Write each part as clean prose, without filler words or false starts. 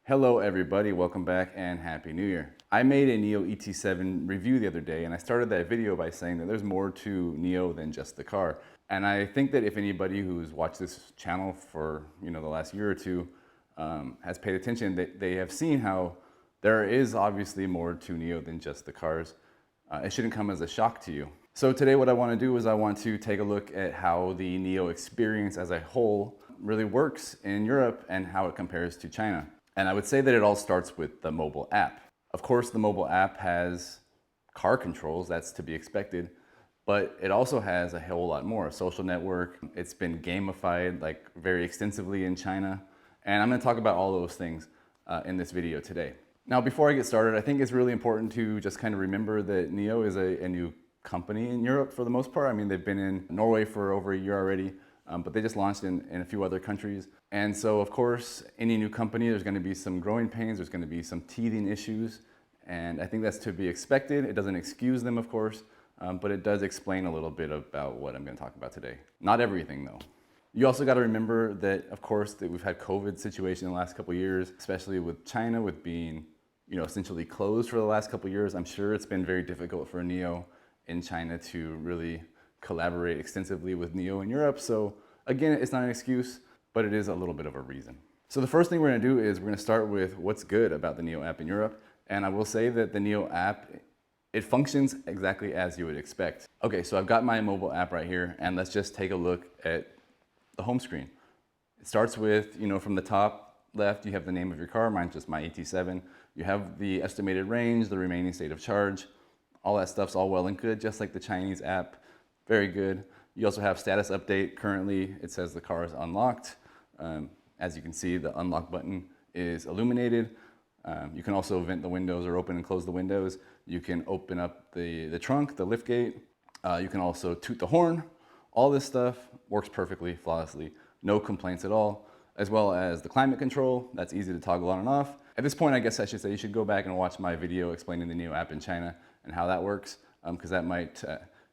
Hello everybody, welcome back and Happy New Year. I made a NIO ET7 review the other day and I started that video by saying that there's more to NIO than just the car. And I think that if anybody who's watched this channel for the last year or two has paid attention, they have seen how there is obviously more to NIO than just the cars. It shouldn't come as a shock to you. So today what I want to do is I want to take a look at how the NIO experience as a whole really works in Europe and how it compares to China. And I would say that it all starts with the mobile app. Of course, the mobile app has car controls, that's to be expected, but it also has a whole lot more. A social network, it's been gamified like very extensively in China. And I'm gonna talk about all those things in this video today. Now, before I get started, I think it's really important to just kind of remember that NIO is a new company in Europe for the most part. I mean, they've been in Norway for over a year already. But they just launched in a few other countries. And so, of course, any new company, there's going to be some growing pains, there's going to be some teething issues, and I think that's to be expected. It doesn't excuse them, of course, but it does explain a little bit about what I'm going to talk about today. Not everything, though. You also got to remember that, of course, that we've had COVID situation in the last couple of years, especially with China, with being essentially closed for the last couple of years. I'm sure it's been very difficult for NIO in China to really collaborate extensively with NIO in Europe. So again, it's not an excuse, but it is a little bit of a reason. So the first thing we're gonna do is we're gonna start with what's good about the NIO app in Europe. And I will say that the NIO app, it functions exactly as you would expect. Okay, so I've got my mobile app right here, and let's just take a look at the home screen. It starts with, from the top left, you have the name of your car. Mine's just my ET7. You have the estimated range, the remaining state of charge. All that stuff's all well and good, just like the Chinese app. Very good. You also have status update. Currently, it says the car is unlocked. As you can see, the unlock button is illuminated. You can also vent the windows or open and close the windows. You can open up the trunk, the lift gate. You can also toot the horn. All this stuff works perfectly, flawlessly. No complaints at all. As well as the climate control. That's easy to toggle on and off. At this point, I guess I should say you should go back and watch my video explaining the NIO app in China and how that works, because that might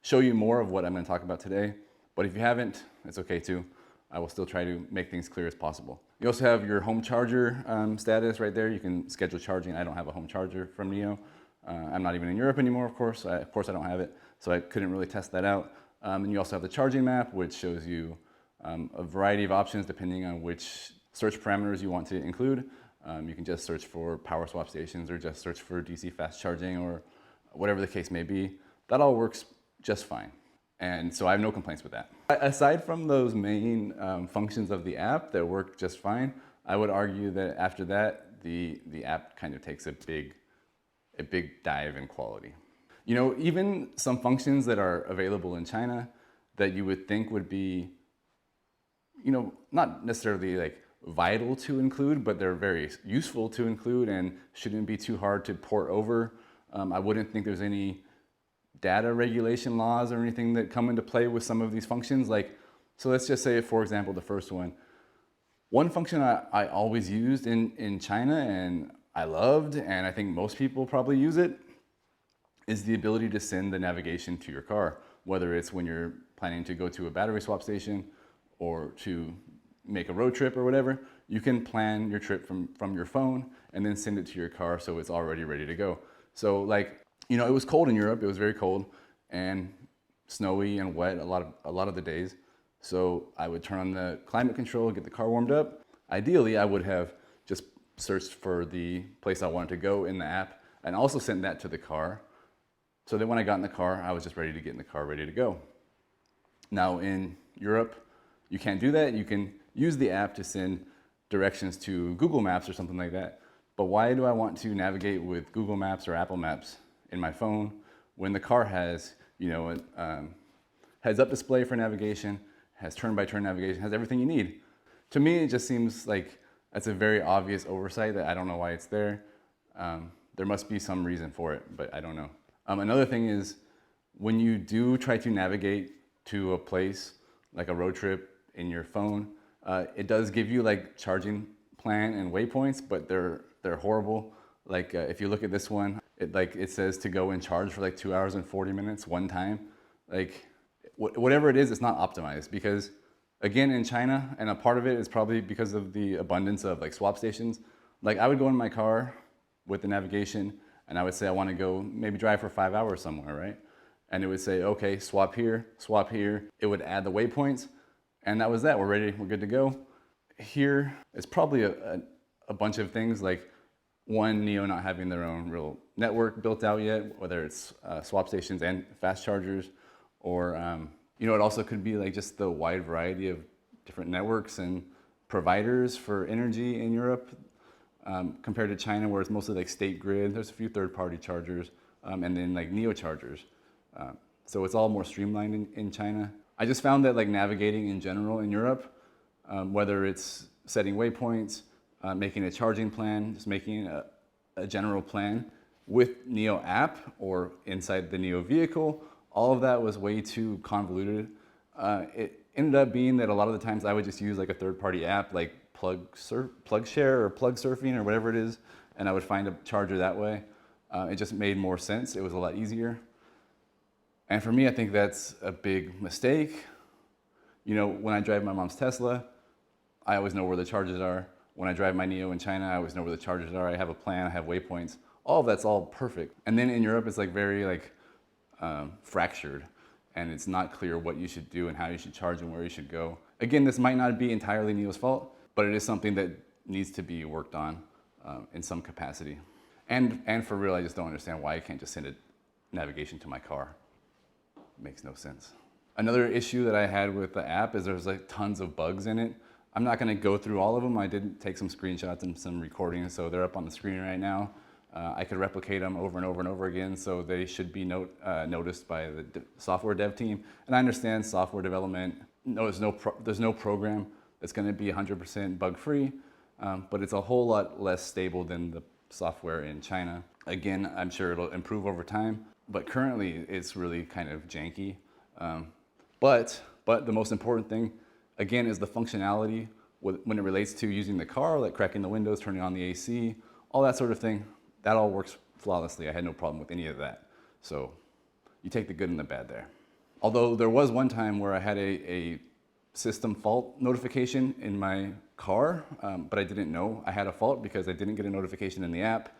show you more of what I'm going to talk about today. But if you haven't, it's okay too. I will still try to make things clear as possible. You also have your home charger status right there. You can schedule charging. I don't have a home charger from NIO. I'm not even in Europe anymore, of course. I don't have it, so I couldn't really test that out. And you also have the charging map, which shows you a variety of options depending on which search parameters you want to include. You can just search for power swap stations or just search for DC fast charging or whatever the case may be. That all works just fine. And so I have no complaints with that. Aside from those main functions of the app that work just fine, I would argue that after that, the app kind of takes a big dive in quality. Even some functions that are available in China that you would think would be, not necessarily like vital to include, but they're very useful to include and shouldn't be too hard to port over. I wouldn't think there's any data regulation laws or anything that come into play with some of these functions. So let's just say, for example, the first one function I always used in China and I loved, and I think most people probably use it, is the ability to send the navigation to your car, whether it's when you're planning to go to a battery swap station or to make a road trip or whatever. You can plan your trip from your phone and then send it to your car so it's already ready to go. So it was cold in Europe. It was very cold and snowy and wet a lot of the days. So I would turn on the climate control, get the car warmed up. Ideally, I would have just searched for the place I wanted to go in the app and also sent that to the car. So that when I got in the car, I was just ready to get in the car, ready to go. Now in Europe, you can't do that. You can use the app to send directions to Google Maps or something like that. But why do I want to navigate with Google Maps or Apple Maps in my phone when the car has, a heads-up display for navigation, has turn-by-turn navigation, has everything you need? To me, it just seems like that's a very obvious oversight that I don't know why it's there. There must be some reason for it, but I don't know. Another thing is when you do try to navigate to a place like a road trip in your phone, it does give you charging plan and waypoints, but they're horrible. If you look at this one, it says to go and charge for 2 hours and 40 minutes one time. Whatever it is, it's not optimized because again, in China, and a part of it is probably because of the abundance of swap stations, Like I would go in my car with the navigation and I would say I want to go maybe drive for 5 hours somewhere, right? And it would say, okay, swap here, swap here. It would add the waypoints, and that was that. We're ready, we're good to go. Here is probably a bunch of things, like one, NIO not having their own real network built out yet, whether it's swap stations and fast chargers, or it also could be like just the wide variety of different networks and providers for energy in Europe, compared to China, where it's mostly like state grid. There's a few third-party chargers, and then like NIO chargers. So it's all more streamlined in China. I just found that like navigating in general in Europe, whether it's setting waypoints, making a charging plan, just making a general plan with NIO app or inside the NIO vehicle, all of that was way too convoluted. It ended up being that a lot of the times I would just use like a third-party app like PlugShare or Plug Surfing or whatever it is, and I would find a charger that way. It just made more sense. It was a lot easier. And for me, I think that's a big mistake. When I drive my mom's Tesla, I always know where the chargers are. When I drive my NIO in China, I always know where the chargers are. I have a plan, I have waypoints. All of that's all perfect. And then in Europe, it's like very fractured, and it's not clear what you should do and how you should charge and where you should go. Again, this might not be entirely NIO's fault, but it is something that needs to be worked on in some capacity. And for real, I just don't understand why I can't just send a navigation to my car. It makes no sense. Another issue that I had with the app is there's like tons of bugs in it. I'm not gonna go through all of them. I did take some screenshots and some recordings, so they're up on the screen right now. I could replicate them over and over and over again, so they should be noticed by the software dev team. And I understand software development, there's no program that's gonna be 100% bug-free, but it's a whole lot less stable than the software in China. Again, I'm sure it'll improve over time, but currently it's really kind of janky. But the most important thing, again, is the functionality when it relates to using the car, like cracking the windows, turning on the AC, all that sort of thing. That all works flawlessly. I had no problem with any of that. So you take the good and the bad there. Although there was one time where I had a system fault notification in my car, but I didn't know I had a fault because I didn't get a notification in the app.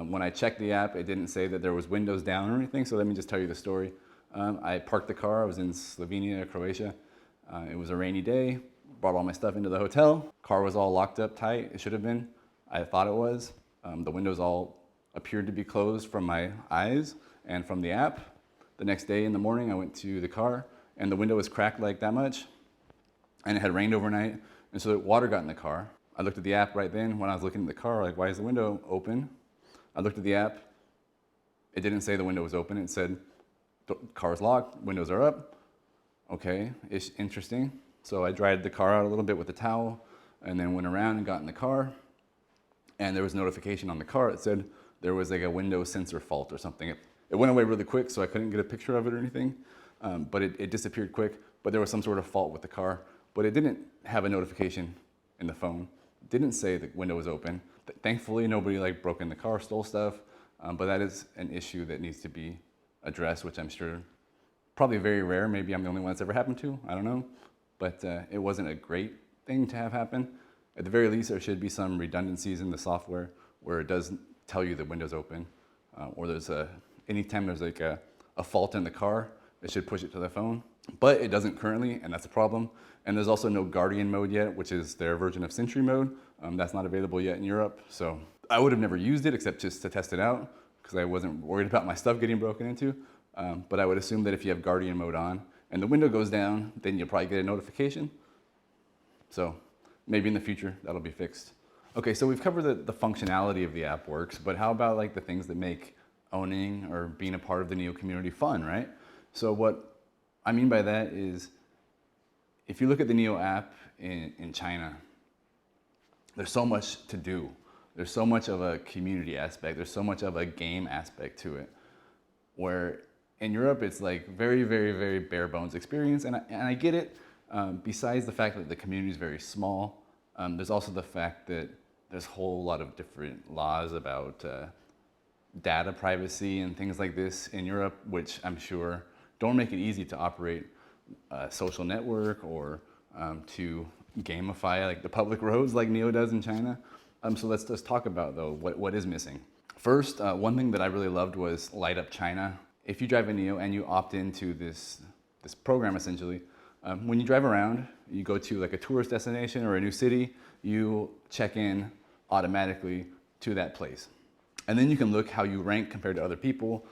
When I checked the app, it didn't say that there was windows down or anything, so let me just tell you the story. I parked the car, I was in Slovenia, Croatia. It was a rainy day, brought all my stuff into the hotel. Car was all locked up tight, it should have been. I thought it was. The windows all appeared to be closed from my eyes and from the app. The next day in the morning, I went to the car and the window was cracked like that much, and it had rained overnight, and so the water got in the car. I looked at the app right then when I was looking at the car, like, why is the window open? I looked at the app, it didn't say the window was open, it said the car's locked, windows are up. Okay, it's interesting. So I dried the car out a little bit with a towel and then went around and got in the car, and there was a notification on the car. It said there was like a window sensor fault or something. It went away really quick, so I couldn't get a picture of it or anything, but it disappeared quick, but there was some sort of fault with the car, but it didn't have a notification in the phone. It didn't say the window was open. Thankfully, nobody broke in the car, stole stuff, but that is an issue that needs to be addressed, which I'm sure probably very rare. Maybe I'm the only one that's ever happened to, I don't know, but it wasn't a great thing to have happen. At the very least, there should be some redundancies in the software where it does tell you the window's open, or anytime there's a fault in the car, it should push it to the phone, but it doesn't currently, and that's a problem. And there's also no Guardian mode yet, which is their version of Sentry mode. That's not available yet in Europe, so I would have never used it except just to test it out because I wasn't worried about my stuff getting broken into. But I would assume that if you have Guardian mode on and the window goes down, then you'll probably get a notification. So maybe in the future that'll be fixed. Okay, so we've covered the functionality of the app works, but how about the things that make owning or being a part of the NIO community fun, right? So what I mean by that is, if you look at the NIO app in China, there's so much to do. There's so much of a community aspect. There's so much of a game aspect to it. Where in Europe, it's very, very, very bare bones experience. And I get it. Besides the fact that the community is very small, there's also the fact that there's a whole lot of different laws about data privacy and things like this in Europe, which I'm sure don't make it easy to operate a social network or to gamify the public roads like NIO does in China. So let's just talk about though what is missing. First, one thing that I really loved was Light Up China. If you drive a NIO and you opt into this program essentially, when you drive around, you go to like a tourist destination or a new city, you check in automatically to that place. And then you can look how you rank compared to other people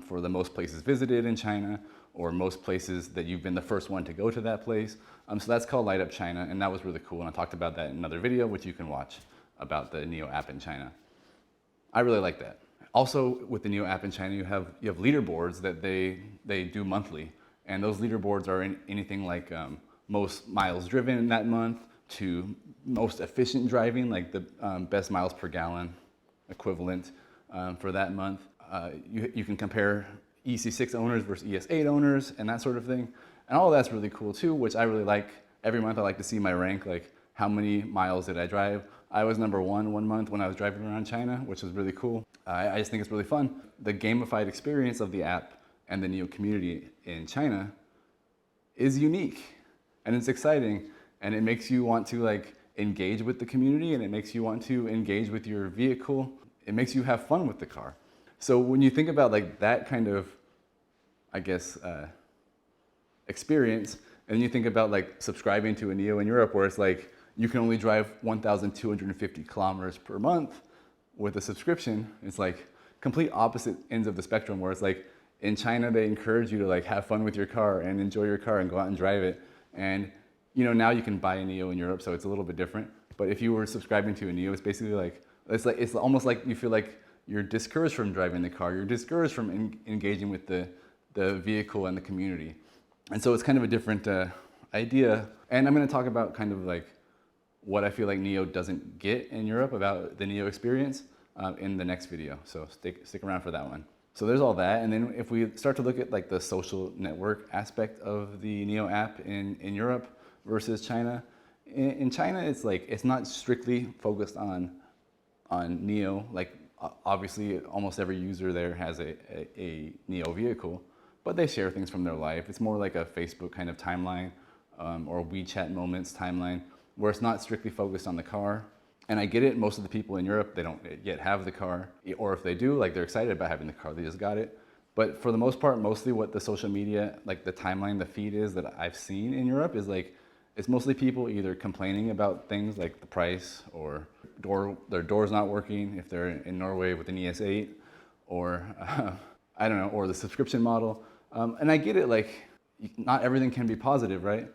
for the most places visited in China, or most places that you've been the first one to go to that place. So that's called Light Up China, and that was really cool. And I talked about that in another video, which you can watch about the NIO app in China. I really like that. Also, with the NIO app in China, you have leaderboards that they do monthly. And those leaderboards are anything like most miles driven in that month to most efficient driving, like the best miles per gallon equivalent for that month. You can compare EC6 owners versus ES8 owners and that sort of thing. And all of that's really cool too, which I really like. Every month I like to see my rank, like how many miles did I drive. I was number one month when I was driving around China, which was really cool. I just think it's really fun. The gamified experience of the app and the NIO community in China is unique, and it's exciting, and it makes you want to like engage with the community, and it makes you want to engage with your vehicle. It makes you have fun with the car. So when you think about like that kind of, I guess, experience, and you think about like subscribing to a NIO in Europe where it's like you can only drive 1,250 kilometers per month with a subscription, it's like complete opposite ends of the spectrum where it's like in China they encourage you to like have fun with your car and enjoy your car and go out and drive it. And you know, now you can buy a NIO in Europe, so it's a little bit different. But if you were subscribing to a NIO, it's basically like it's almost like you feel like you're discouraged from driving the car. You're discouraged from engaging with the vehicle and the community. And so it's kind of a different idea. And I'm going to talk about kind of like what I feel like NIO doesn't get in Europe about the NIO experience in the next video. So stick around for that one. So there's all that. And then if we start to look at like the social network aspect of the NIO app in Europe versus China, in China it's like it's not strictly focused on NIO. Like obviously almost every user there has a NIO vehicle, but they share things from their life. It's more like a Facebook kind of timeline or WeChat moments timeline where it's not strictly focused on the car. And I get it, most of the people in Europe, they don't yet have the car, or if they do, like they're excited about having the car, they just got it. But for the most part, mostly what the social media, like the timeline, the feed is that I've seen in Europe is like, it's mostly people either complaining about things like the price or their door's not working if they're in Norway with an ES8, or I don't know, or the subscription model. And I get it, like not everything can be positive, right?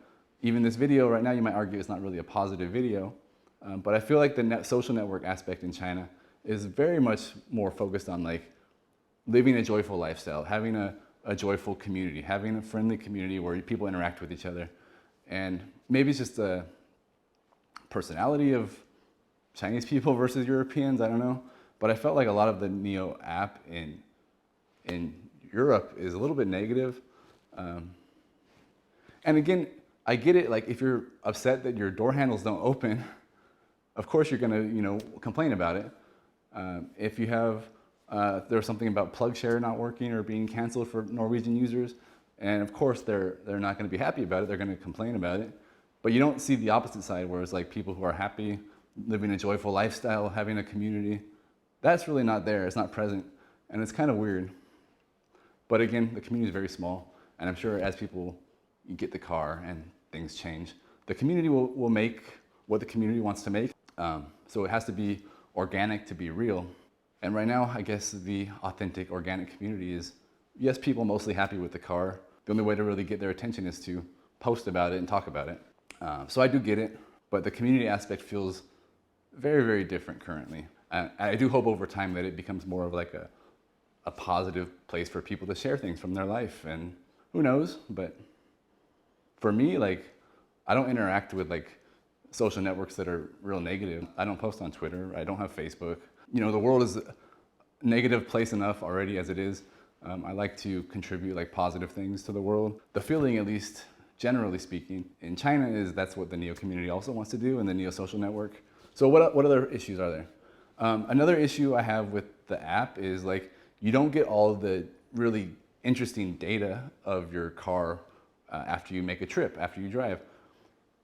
Even this video right now, you might argue it's not really a positive video, but I feel like the social network aspect in China is very much more focused on like living a joyful lifestyle, having a joyful community, having a friendly community where people interact with each other. And maybe it's just the personality of Chinese people versus Europeans, I don't know. But I felt like a lot of the NIO app in Europe is a little bit negative. And again, I get it, like if you're upset that your door handles don't open, of course you're gonna, complain about it. If you have, there's something about plug share not working or being canceled for Norwegian users, and of course they're not gonna be happy about it, they're gonna complain about it. But you don't see the opposite side where it's like people who are happy, living a joyful lifestyle, having a community. That's really not there, it's not present, and it's kind of weird. But again, the community is very small, and I'm sure as people you get the car and things change, the community will make what the community wants to make. So it has to be organic to be real. And right now, I guess the authentic organic community is, yes, people mostly happy with the car. The only way to really get their attention is to post about it and talk about it. So I do get it, but the community aspect feels very, very different currently. I do hope over time that it becomes more of like a positive place for people to share things from their life, and who knows, but for me, like, I don't interact with like social networks that are real negative. I don't post on Twitter, I don't have Facebook. The world is a negative place enough already as it is. I like to contribute like positive things to the world. The feeling, at least generally speaking, in China is that's what the NIO community also wants to do, and the NIO social network. So what other issues are there? Another issue I have with the app is like, you don't get all the really interesting data of your car after you make a trip, after you drive.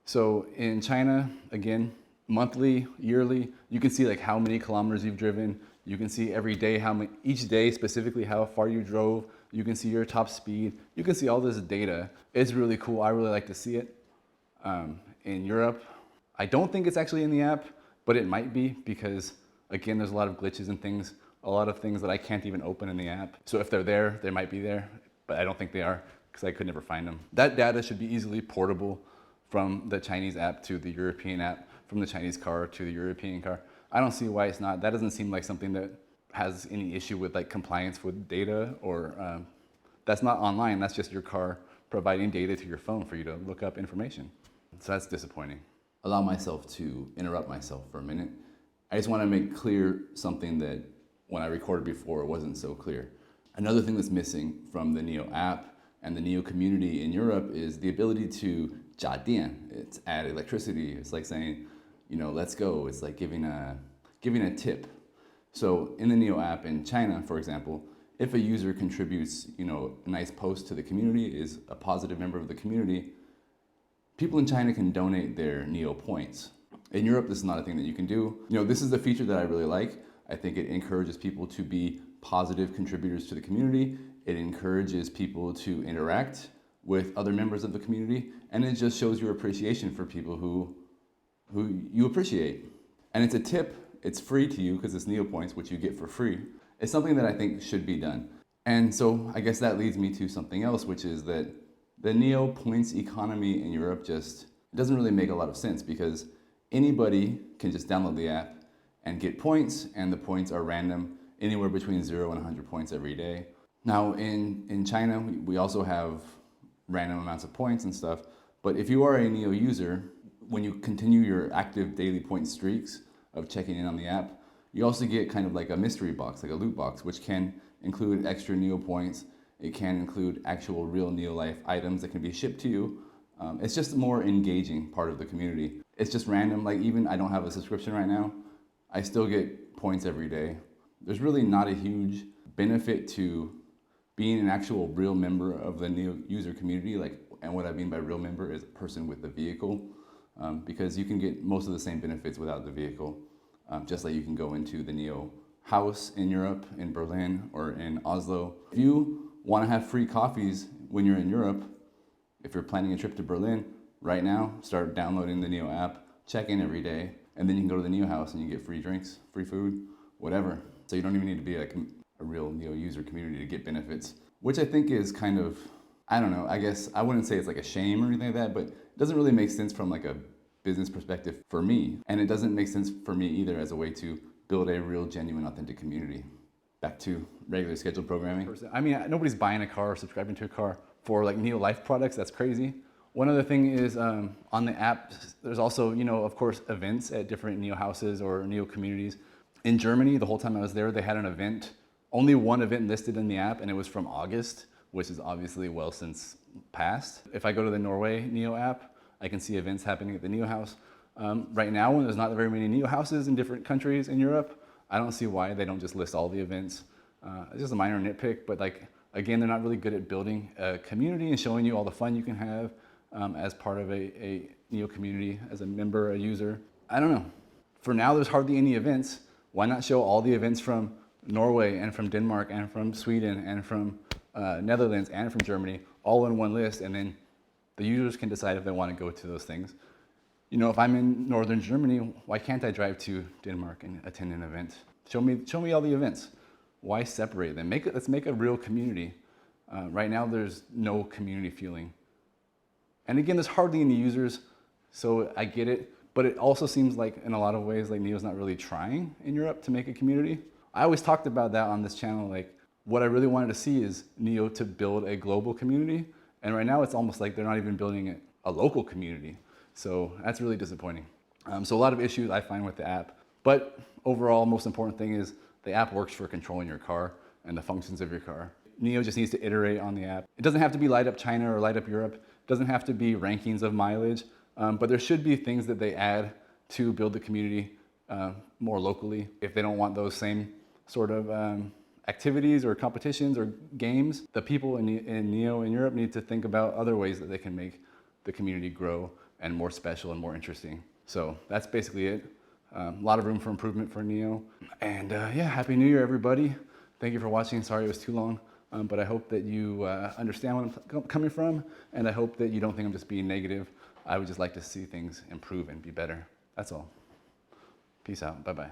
So in China, again, monthly, yearly. You can see like how many kilometers you've driven. You can see every day each day specifically how far you drove. You can see your top speed. You can see all this data. It's really cool. I really like to see it. In Europe, I don't think it's actually in the app, but it might be because again, there's a lot of glitches and things, a lot of things that I can't even open in the app. So if they're there, they might be there, but I don't think they are because I could never find them. That data should be easily portable from the Chinese app to the European app, from the Chinese car to the European car. I don't see why it's not. That doesn't seem like something that has any issue with like compliance with data or that's not online. That's just your car providing data to your phone for you to look up information. So that's disappointing. Allow myself to interrupt myself for a minute. I just want to make clear something that when I recorded before, it wasn't so clear. Another thing that's missing from the NIO app and the NIO community in Europe is the ability to 加电. It's add electricity. It's like saying, you know, let's go. It's like giving a tip. So in the NIO app in China, for example, if a user contributes, you know, a nice post to the community, is a positive member of the community, people in China can donate their NIO points. In Europe, this is not a thing that you can do. You know, this is the feature that I really like. I think it encourages people to be positive contributors to the community. It encourages people to interact with other members of the community, and it just shows your appreciation for people who you appreciate. And it's a tip. It's free to you because it's NIO points, which you get for free. It's something that I think should be done. And so I guess that leads me to something else, which is that the NIO points economy in Europe just doesn't really make a lot of sense because anybody can just download the app and get points, and the points are random, anywhere between 0 and 100 points every day. Now in China, we also have random amounts of points and stuff, but if you are a NIO user, when you continue your active daily point streaks of checking in on the app, you also get kind of like a mystery box, like a loot box, which can include extra NIO points. It can include actual real NIO life items that can be shipped to you. It's just a more engaging part of the community. It's just random, like even I don't have a subscription right now, I still get points every day. There's really not a huge benefit to being an actual real member of the NIO user community, and what I mean by real member is a person with a vehicle, because you can get most of the same benefits without the vehicle. Just like you can go into the NIO house in Europe, in Berlin or in Oslo. If you want to have free coffees when you're in Europe, if you're planning a trip to Berlin, right now, start downloading the NIO app, check in every day, and then you can go to the NIO house and you get free drinks, free food, whatever. So you don't even need to be like a real NIO user community to get benefits, which I think is kind of, I don't know, I guess I wouldn't say it's like a shame or anything like that, but it doesn't really make sense from like a business perspective for me. And it doesn't make sense for me either as a way to build a real, genuine, authentic community. Back to regular scheduled programming. I mean, nobody's buying a car or subscribing to a car for like NIO Life products. That's crazy. One other thing is on the app, there's also, you know, of course, events at different NIO houses or NIO communities. In Germany, the whole time I was there, they had an event, only one event listed in the app, and it was from August, which is obviously well since past. If I go to the Norway NIO app, I can see events happening at the NIO house. Right now, when there's not very many NIO houses in different countries in Europe, I don't see why they don't just list all the events. It's just a minor nitpick, but like, again, they're not really good at building a community and showing you all the fun you can have as part of a NIO community, as a member, a user. I don't know. For now, there's hardly any events. Why not show all the events from Norway and from Denmark and from Sweden and from Netherlands and from Germany all in one list, and then the users can decide if they want to go to those things. You know, if I'm in northern Germany, why can't I drive to Denmark and attend an event? Show me all the events. Why separate them? Let's make a real community. Right now, there's no community feeling. And again, there's hardly any users, so I get it. But it also seems like, in a lot of ways, like NIO's not really trying in Europe to make a community. I always talked about that on this channel. Like, what I really wanted to see is NIO to build a global community. And right now, it's almost like they're not even building a local community. So that's really disappointing. So a lot of issues I find with the app. But overall, most important thing is the app works for controlling your car and the functions of your car. NIO just needs to iterate on the app. It doesn't have to be Light Up China or Light Up Europe. It doesn't have to be rankings of mileage. But there should be things that they add to build the community more locally. If they don't want those same sort of activities or competitions or games, the people in NIO in Europe need to think about other ways that they can make the community grow and more special and more interesting. So that's basically it. A lot of room for improvement for NIO. And yeah, Happy New Year, everybody. Thank you for watching. Sorry it was too long, but I hope that you understand where I'm coming from, and I hope that you don't think I'm just being negative. I would just like to see things improve and be better. That's all. Peace out. Bye-bye.